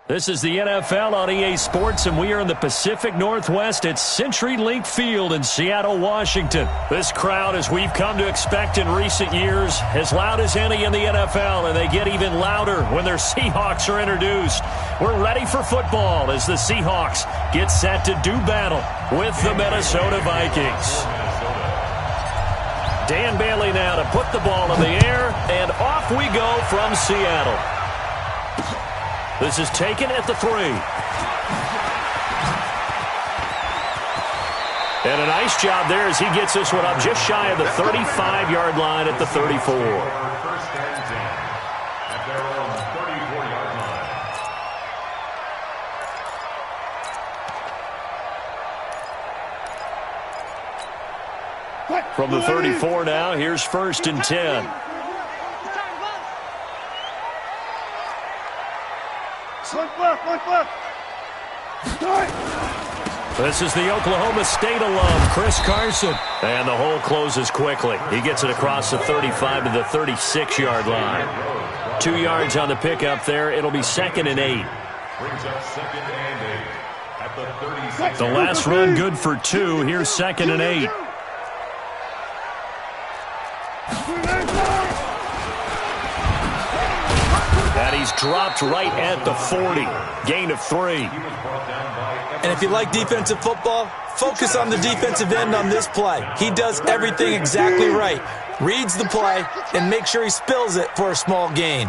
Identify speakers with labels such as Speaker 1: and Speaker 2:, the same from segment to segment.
Speaker 1: This is the NFL on EA Sports, and we are in the Pacific Northwest at CenturyLink Field in Seattle, Washington. This crowd, as we've come to expect in recent years, as loud as any in the NFL, and they get even louder when their Seahawks are introduced. We're ready for football as the Seahawks get set to do battle with the Minnesota Vikings. Dan Bailey now to put the ball in the air, and off we go from Seattle. This is taken at the 3. And a nice job there as he gets this one up just shy of the 35-yard line at the 34.
Speaker 2: First and 10 at their own 34-yard line.
Speaker 1: From the 34 now, here's 1st and 10. This is the Oklahoma State alum, Chris Carson. And the hole closes quickly. He gets it across the 35 to the 36-yard line. 2 yards on the pickup there. It'll be 2nd and 8.
Speaker 2: Brings up 2nd and 8 at the 36.
Speaker 1: The last run good for 2. Here's 2nd and 8. And he's dropped right at the 40. Gain of 3.
Speaker 3: And if you like defensive football, focus on the defensive end on this play. He does everything exactly right. Reads the play and makes sure he spills it for a small gain.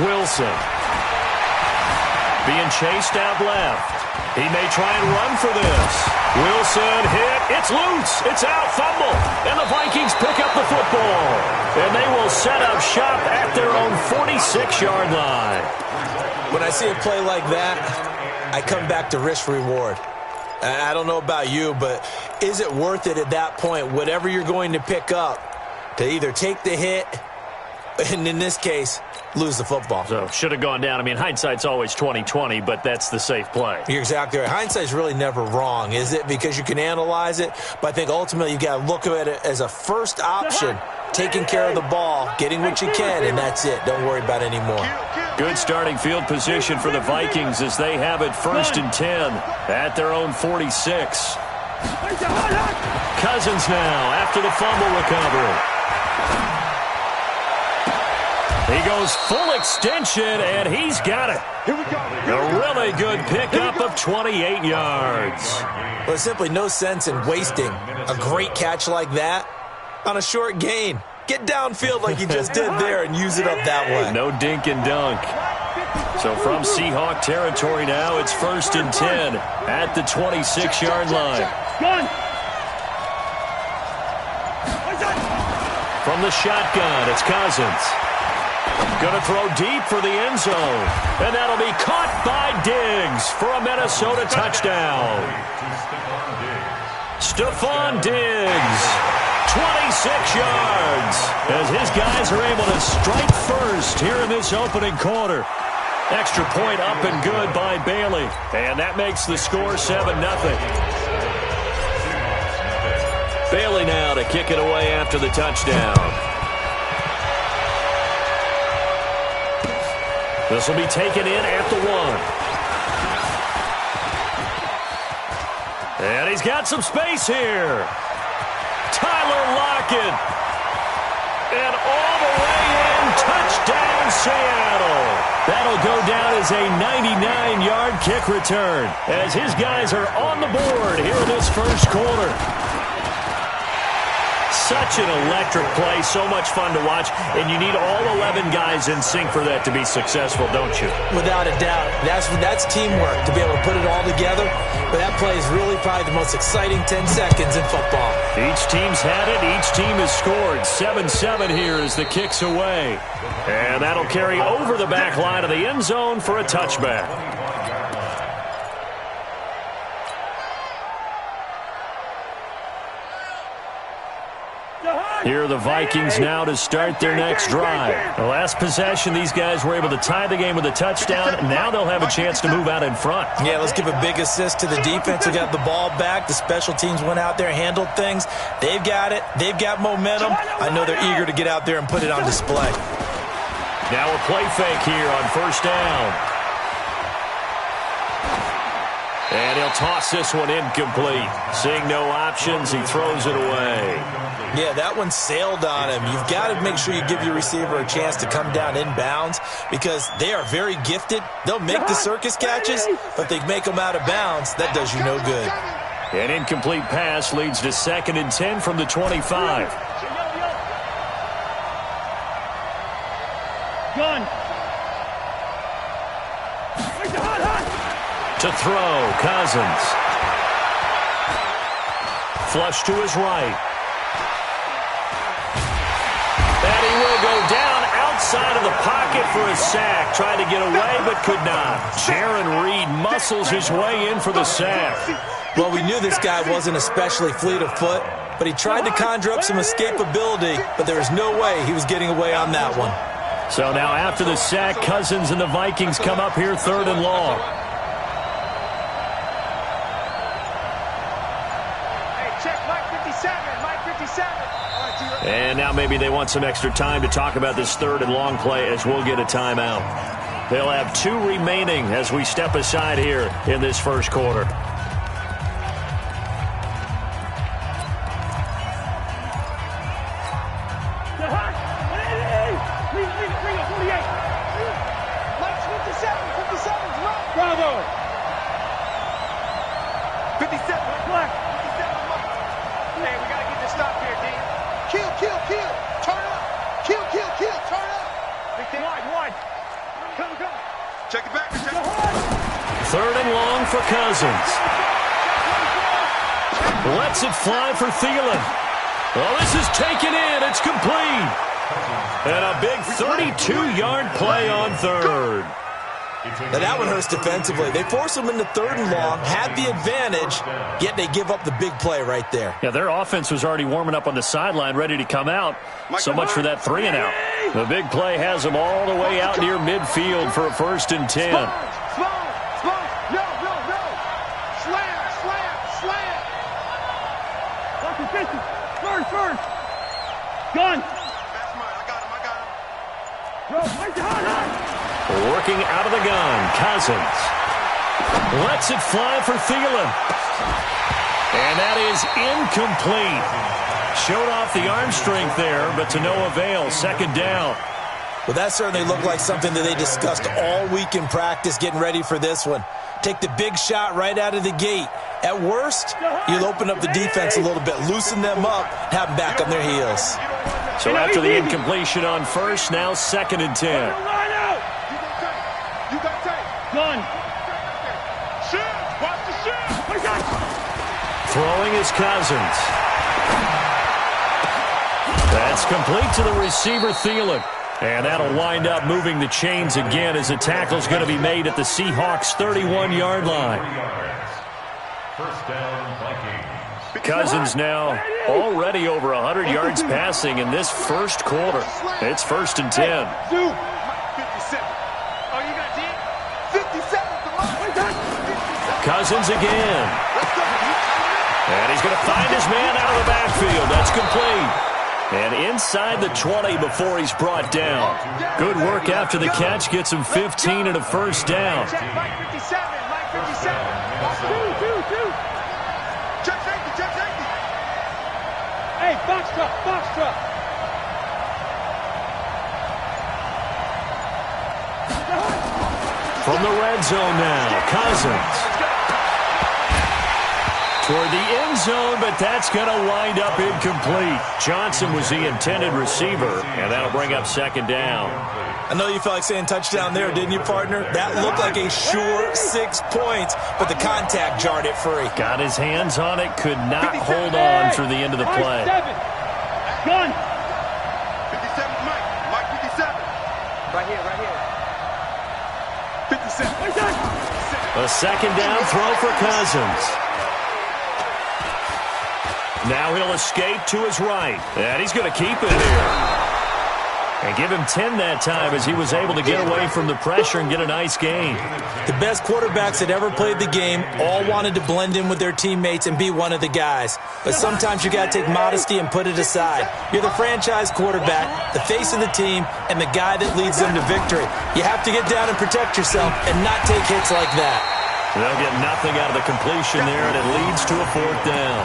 Speaker 1: Wilson being chased out left. He may try and run for this. Wilson hit. It's loose. It's out. Fumble. And the Vikings pick up the football. And they will set up shop at their own 46-yard line.
Speaker 3: When I see a play like that, I come back to risk-reward. I don't know about you, but is it worth it at that point, whatever you're going to pick up, to either take the hit, and in this case, lose the football?
Speaker 1: So, should have gone down. I mean, hindsight's always 20/20, but that's the safe play.
Speaker 3: You're exactly right. Hindsight's really never wrong, is it? Because you can analyze it, but I think ultimately you got to look at it as a first option, taking care of the ball, getting what you can, and that's it. Don't worry about it anymore.
Speaker 1: Good starting field position for the Vikings as they have it 1st and 10 at their own 46. Cousins now after the fumble recovery. He goes full extension, and he's got it.
Speaker 2: Here we go.
Speaker 1: A really good pickup of 28 yards.
Speaker 3: Well, there's simply no sense in wasting a great catch like that on a short gain. Get downfield like you just did there and use it up that way.
Speaker 1: No dink and dunk. So from Seahawk territory now, it's 1st and 10 at the 26-yard line. From the shotgun, it's Cousins. Going to throw deep for the end zone. And that'll be caught by Diggs for a Minnesota touchdown. Stephon Diggs, 26 yards, as his guys are able to strike first here in this opening quarter. Extra point up and good by Bailey. And that makes the score 7-0. Bailey now to kick it away after the touchdown. This will be taken in at the 1. And he's got some space here. Tyler Lockett. And all the way in, touchdown Seattle. That'll go down as a 99-yard kick return as his guys are on the board here in this first quarter. Such an electric play, so much fun to watch, and you need all 11 guys in sync for that to be successful, don't you?
Speaker 3: Without a doubt. That's teamwork, to be able to put it all together. But that play is really probably the most exciting 10 seconds in football.
Speaker 1: Each team's had it. Each team has scored. 7-7 here as the kick's away. And that'll carry over the back line of the end zone for a touchback. Here are the Vikings now to start their next drive. The last possession, these guys were able to tie the game with a touchdown. Now they'll have a chance to move out in front.
Speaker 3: Yeah, let's give a big assist to the defense who got the ball back. The special teams went out there, handled things. They've got it. They've got momentum. I know they're eager to get out there and put it on display.
Speaker 1: Now a play fake here on first down. And he'll toss this one incomplete. Seeing no options, he throws it away.
Speaker 3: Yeah, that one sailed on him. You've got to make sure you give your receiver a chance to come down inbounds because they are very gifted. They'll make the circus catches, but if they make them out of bounds, that does you no good.
Speaker 1: An incomplete pass leads to 2nd and 10 from the 25.
Speaker 4: Gun.
Speaker 1: To throw, Cousins. Flush to his right. And he will go down outside of the pocket for a sack. Tried to get away, but could not. Jaron Reed muscles his way in for the sack.
Speaker 3: Well, we knew this guy wasn't especially fleet of foot, but he tried to conjure up some escapability, but there was no way he was getting away on that one.
Speaker 1: So now after the sack, Cousins and the Vikings come up here 3rd and long. And now maybe they want some extra time to talk about this 3rd and long play as we'll get a timeout. They'll have 2 remaining as we step aside here in this first quarter.
Speaker 4: Bravo!
Speaker 5: 57, black. 57, hey, we got to get this stop here, D. Kill, kill, kill. Turn up. Kill, kill, kill. Turn up. Wide. Come. Check it back. Check it back.
Speaker 1: 3rd and long for Cousins. Lets it fly for Thielen. Well, this is taken in. It's complete. And a big 32-yard play on 3rd.
Speaker 3: Now that one hurts defensively. They force them into 3rd and long, had the advantage, yet they give up the big play right there.
Speaker 1: Yeah, their offense was already warming up on the sideline, ready to come out. So much for that 3 and out. The big play has them all the way out near midfield for a 1st and 10.
Speaker 5: Small. No. Slam.
Speaker 4: First. Gun.
Speaker 1: Working out of the gun, Cousins. Lets it fly for Thielen. And that is incomplete. Showed off the arm strength there, but to no avail. 2nd down.
Speaker 3: Well, that certainly looked like something that they discussed all week in practice getting ready for this one. Take the big shot right out of the gate. At worst, you'll open up the defense a little bit, loosen them up, have them back on their heels.
Speaker 1: So after the incompletion on 1st, now 2nd and 10.
Speaker 5: You got tape.
Speaker 4: Gun.
Speaker 5: Shoot. Watch the shoot.
Speaker 1: Throwing is Cousins. That's complete to the receiver, Thielen. And that'll wind up moving the chains again as the tackle's going to be made at the Seahawks' 31-yard line.
Speaker 2: First down, Vikings.
Speaker 1: Cousins now already over 100 yards passing in this first quarter. It's 1st and 10.
Speaker 5: 57. Oh, you got D? 57.
Speaker 1: Cousins again. And he's going to find his man out of the backfield. That's complete. And inside the 20 before he's brought down. Good work after the catch. Gets him 15 and a 1st down.
Speaker 5: Check Mike 57. Mike 57. Two. Check safety.
Speaker 4: Hey, box truck.
Speaker 1: From the red zone now, Cousins. Toward the end zone, but that's going to wind up incomplete. Johnson was the intended receiver, and that'll bring up 2nd down.
Speaker 3: I know you felt like saying touchdown there, didn't you, partner? That looked like a sure 6 points, but the contact jarred it free.
Speaker 1: Got his hands on it, could not hold on through the end of the play.
Speaker 4: Gun.
Speaker 5: 57, Mike 57. Right here. 57.
Speaker 1: A 2nd down throw for Cousins. Now he'll escape to his right. And he's going to keep it here. And give him 10 that time as he was able to get away from the pressure and get a nice gain.
Speaker 3: The best quarterbacks that ever played the game all wanted to blend in with their teammates and be one of the guys. But sometimes you got to take modesty and put it aside. You're the franchise quarterback, the face of the team, and the guy that leads them to victory. You have to get down and protect yourself and not take hits like that.
Speaker 1: They'll get nothing out of the completion there, and it leads to a 4th down.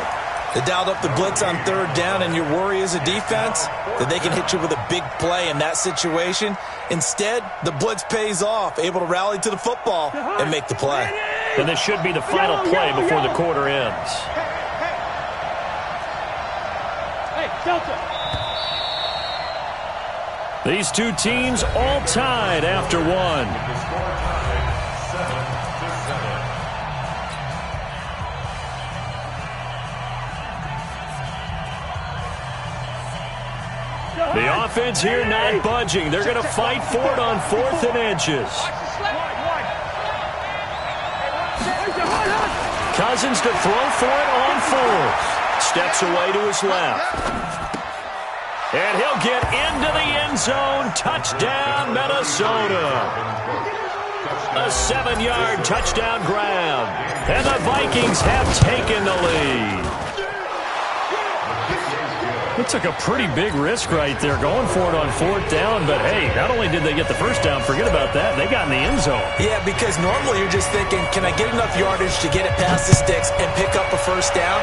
Speaker 3: They dialed up the blitz on 3rd down, and your worry as a defense that they can hit you with a big play in that situation. Instead, the blitz pays off, able to rally to the football and make the play.
Speaker 1: And this should be the final play before the quarter ends.
Speaker 4: Hey, Delta.
Speaker 1: These two teams all tied after one. The offense here not budging. They're going to fight for it on 4th and inches. Cousins to throw for it on 4th. Steps away to his left. And he'll get into the end zone. Touchdown, Minnesota. A 7-yard touchdown grab. And the Vikings have taken the lead. It took a pretty big risk right there going for it on 4th down, but hey, not only did they get the first down, forget about that, they got in the end zone.
Speaker 3: Yeah, because normally you're just thinking, can I get enough yardage to get it past the sticks and pick up a first down?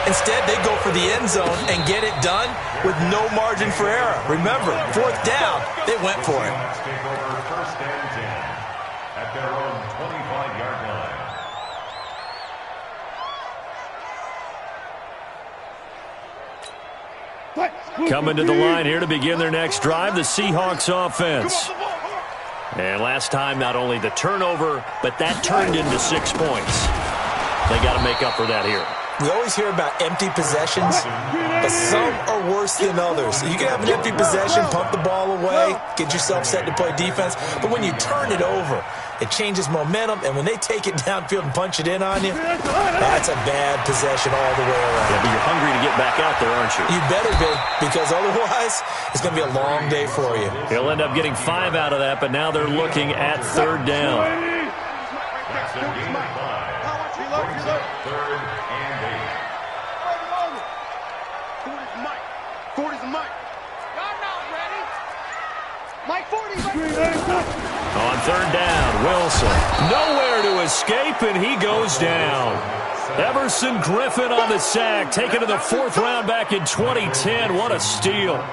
Speaker 3: Instead, they go for the end zone and get it done with no margin for error. Remember, 4th down, they went for it.
Speaker 2: First and 10 at their own 25-yard line.
Speaker 1: Coming to the line here to begin their next drive, the Seahawks offense. And last time, not only the turnover, but that turned into 6 points. They got to make up for that here.
Speaker 3: We always hear about empty possessions, but some are worse than others. You can have an empty possession, pump the ball away, get yourself set to play defense, but when you turn it over, it changes momentum, and when they take it downfield and punch it in on you, that's a bad possession all the way around.
Speaker 1: Yeah, but you're hungry to get back out there, aren't you?
Speaker 3: You better be, because otherwise, it's going to be a long day for you.
Speaker 1: He'll end up getting 5 out of that, but now they're looking at 3rd down.
Speaker 2: That's a game of 5. Brings up 3rd and 8.
Speaker 5: 40's Mike. Y'all not ready. Mike 40's ready.
Speaker 1: On 3rd down, Wilson. Nowhere to escape, and he goes down. Everson Griffin on the sack, taken to the 4th round back in 2010. What a steal.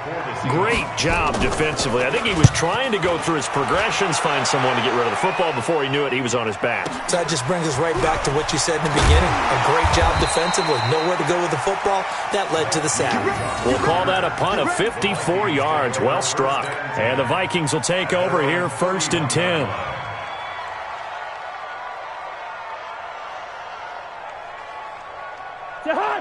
Speaker 1: Great job defensively. I think he was trying to go through his progressions, find someone to get rid of the football. Before he knew it, he was on his back.
Speaker 3: So that just brings us right back to what you said in the beginning. A great job defensively. Nowhere to go with the football. That led to the sack.
Speaker 1: We'll call that a punt of 54 yards. Well struck. And the Vikings will take over here, 1st and 10.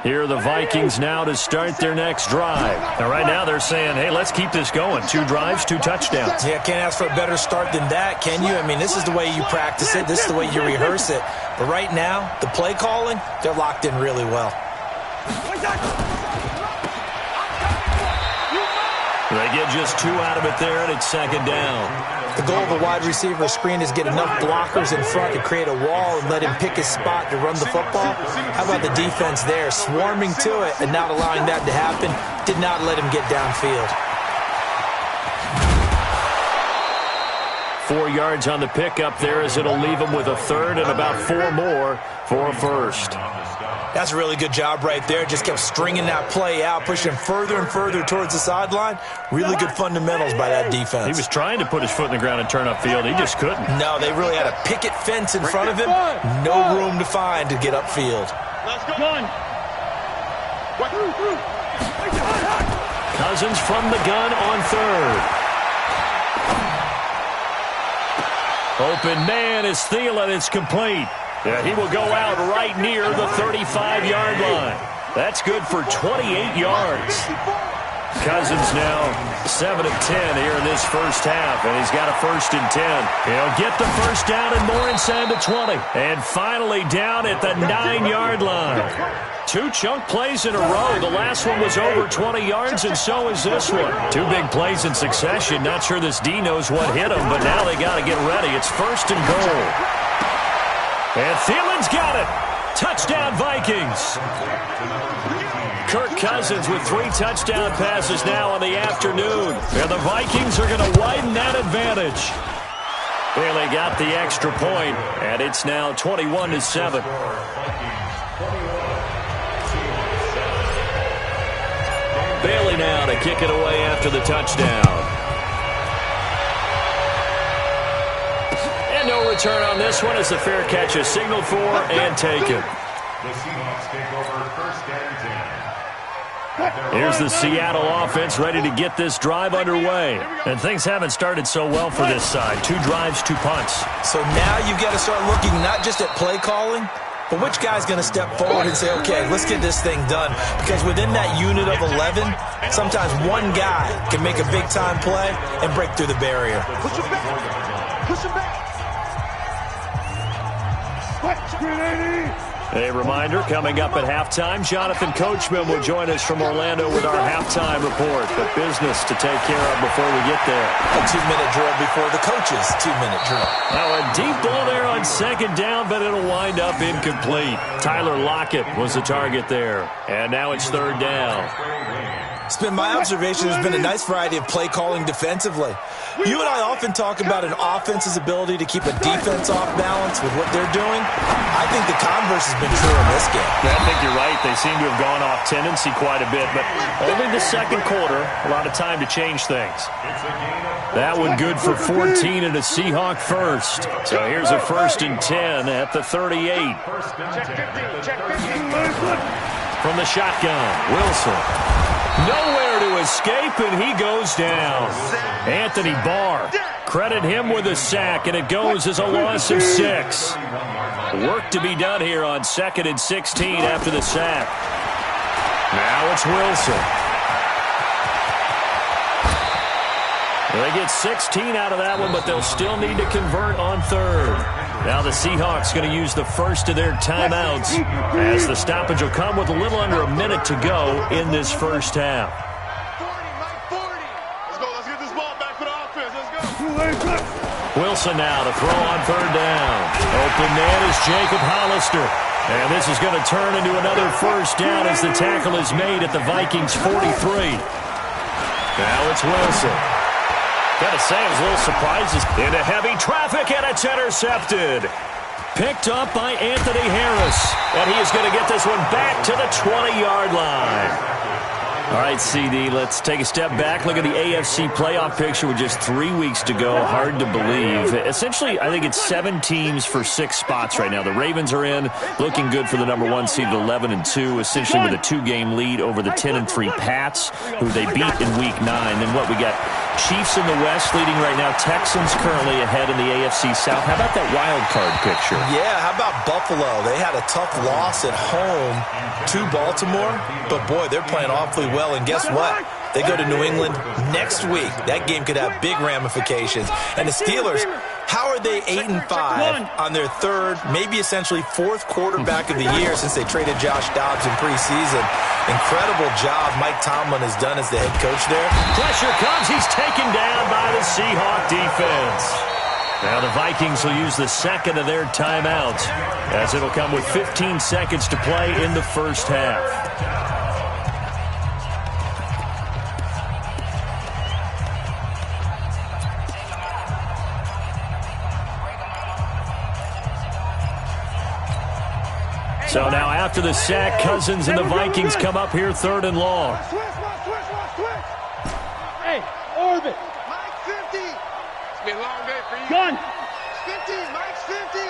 Speaker 1: Here are the Vikings now to start their next drive. And right now they're saying, hey, let's keep this going. 2 drives, 2 touchdowns.
Speaker 3: Yeah, can't ask for a better start than that, can you? I mean, this is the way you practice it. This is the way you rehearse it. But right now, the play calling, they're locked in really well.
Speaker 1: They get just 2 out of it there, and it's 2nd down.
Speaker 3: The goal of a wide receiver screen is get enough blockers in front to create a wall and let him pick his spot to run the football. How about the defense there, swarming to it and not allowing that to happen? Did not let him get downfield.
Speaker 1: 4 yards on the pickup there as it'll leave him with a 3rd and about 4 more for a 1st.
Speaker 3: That's a really good job right there. Just kept stringing that play out, pushing further and further towards the sideline. Really good fundamentals by that defense.
Speaker 1: He was trying to put his foot in the ground and turn upfield. He just couldn't.
Speaker 3: No, they really had a picket fence in front of him. No room to find to get upfield.
Speaker 4: Let's go. Gun.
Speaker 1: Cousins from the gun on 3rd. Open man is Thielen. It's complete. Yeah, he will go out right near the 35-yard line. That's good for 28 yards. Cousins now 7 of 10 here in this first half, and he's got a 1st and 10. He'll get the first down and more inside the 20. And finally down at the 9-yard line. 2 chunk plays in a row. The last one was over 20 yards, and so is this one. 2 big plays in succession. Not sure this D knows what hit him, but now they got to get ready. It's 1st and goal. And Thielen's got it. Touchdown, Vikings. Kirk Cousins with 3 touchdown passes now on the afternoon. And the Vikings are going to widen that advantage. Bailey got the extra point, and it's now 21-7. Bailey now to kick it away after the touchdown. And no return on this one as the fair catch is signaled for and taken.
Speaker 2: The Seahawks take over 1st and 10.
Speaker 1: Here's the Seattle offense ready to get this drive underway. And things haven't started so well for this side. 2 drives, 2 punts.
Speaker 3: So now you've got to start looking not just at play calling, but which guy's going to step forward and say, okay, let's get this thing done. Because within that unit of 11, sometimes one guy can make a big-time play and break through the barrier.
Speaker 5: Push him back. Push him back.
Speaker 1: A reminder, coming up at halftime, Jonathan Coachman will join us from Orlando with our halftime report. But business to take care of before we get there.
Speaker 3: A 2-minute drill before the coach's 2-minute drill.
Speaker 1: Now a deep ball there on 2nd down, but it'll wind up incomplete. Tyler Lockett was the target there. And now it's 3rd down.
Speaker 3: It's been my observation there's been a nice variety of play calling defensively. You and I often talk about an offense's ability to keep a defense off balance with what they're doing. I think the converse has been true in this game.
Speaker 1: I think you're right. They seem to have gone off tendency quite a bit, but only the 2nd quarter, a lot of time to change things. That one good for 14 and a Seahawk 1st. So here's a 1st and 10 at the 38. From the shotgun, Wilson. Nowhere to escape, and he goes down. Anthony Barr, credit him with a sack, and it goes as a loss of 6. Work to be done here on 2nd and 16 after the sack. Now it's Wilson. They get 16 out of that one, but they'll still need to convert on 3rd. Now the Seahawks going to use the first of their timeouts as the stoppage will come with a little under a minute to go in this first half.
Speaker 2: 40, Let's go. Let's get this ball back for the offense. Let's go.
Speaker 1: Wilson now to throw on 3rd down. Open man is Jacob Hollister. And this is going to turn into another 1st down as the tackle is made at the Vikings 43. Now it's Wilson. Got to say, I was a little surprised into heavy traffic, and it's intercepted. Picked up by Anthony Harris. And he is going to get this one back to the 20-yard line. All right, CD, let's take a step back. Look at the AFC playoff picture with just 3 weeks to go. Hard to believe. Essentially, I think it's 7 teams for 6 spots right now. The Ravens are in, looking good for the number 1 seed at 11-2, essentially with a 2-game lead over the 10-3 Pats, who they beat in Week 9. Then what we got? Chiefs in the West leading right now. Texans currently ahead in the AFC South. How about that wild card picture?
Speaker 3: Yeah, how about Buffalo? They had a tough loss at home to Baltimore, but boy, they're playing awfully well. And guess what? They go to New England next week. That game could have big ramifications. And the Steelers, how are they 8-5 on their 3rd, maybe essentially 4th quarterback of the year since they traded Josh Dobbs in preseason? Incredible job Mike Tomlin has done as the head coach there.
Speaker 1: Pressure comes. He's taken down by the Seahawk defense. Now the Vikings will use the 2nd of their timeouts as it'll come with 15 seconds to play in the first half. So now after the sack, Cousins and the Vikings come up here 3rd and long.
Speaker 4: Hey, orbit.
Speaker 5: Mike 50.
Speaker 2: It's been a long day for you.
Speaker 4: Gun.
Speaker 5: 50. Mike's 50.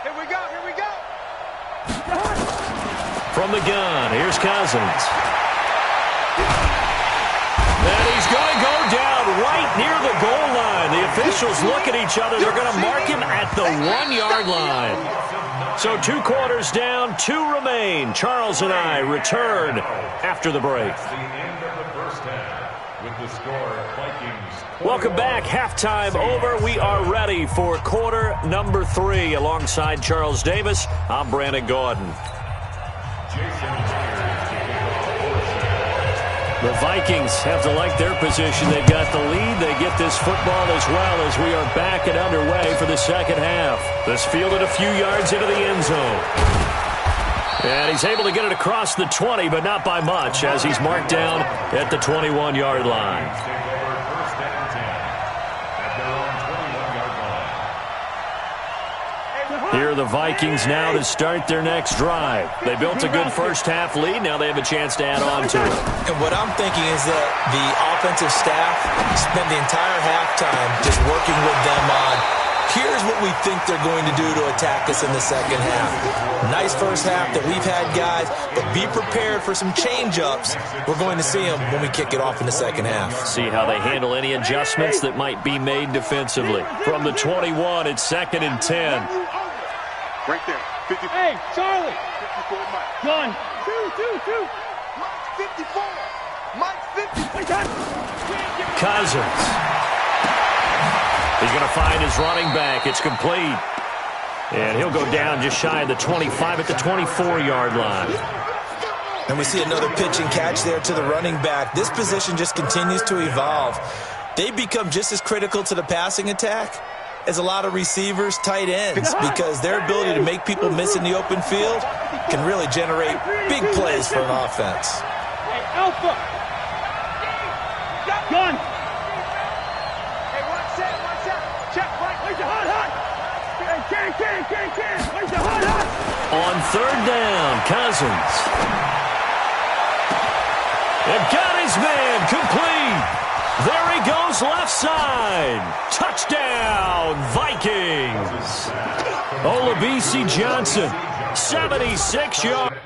Speaker 5: Here we go. Here we go.
Speaker 1: From the gun, here's Cousins. And he's going to go down right near the goal line. The officials look at each other. They're going to mark him at the 1-yard line. So 2 quarters down, 2 remain. Charles and I return after the break.
Speaker 2: The end of the first half.
Speaker 6: With the score, Vikings.
Speaker 1: Welcome back. Halftime over. We are ready for quarter number 3. Alongside Charles Davis, I'm Brandon Gordon. The Vikings have to like their position. They've got the lead. They get this football as well as we are back and underway for the second half. This fielded a few yards into the end zone. And he's able to get it across the 20, but not by much, as he's marked down at the 21-yard line. Here are the Vikings now to start their next drive. They built a good first-half lead. Now they have a chance to add on to it.
Speaker 3: And what I'm thinking is that the offensive staff spent the entire halftime just working with them on, here's what we think they're going to do to attack us in the second half. Nice first half that we've had, guys, but be prepared for some change-ups. We're going to see them when we kick it off in the second half.
Speaker 1: See how they handle any adjustments that might be made defensively. From the 21, it's 2nd and 10.
Speaker 2: Right there. 54.
Speaker 4: Hey, Charlie.
Speaker 2: 54, Mike.
Speaker 4: Gun. Two.
Speaker 5: Mike 54. Mike 54.
Speaker 1: Cousins. He's going to find his running back. It's complete. And he'll go down just shy of the 25 at the 24-yard line.
Speaker 3: And we see another pitch and catch there to the running back. This position just continues to evolve. They become just as critical to the passing attack as a lot of receivers, tight ends, because their ability to make people miss in the open field can really generate big plays for an offense.
Speaker 4: Hey, Alpha. Gun.
Speaker 5: Hey, watch out. Check, right.
Speaker 4: Where's the hot? Can. Where's the hot?
Speaker 1: On 3rd down, Cousins. And got his man complete. There he goes, left side. Touchdown, Vikings. Olabisi Johnson, 76 yards.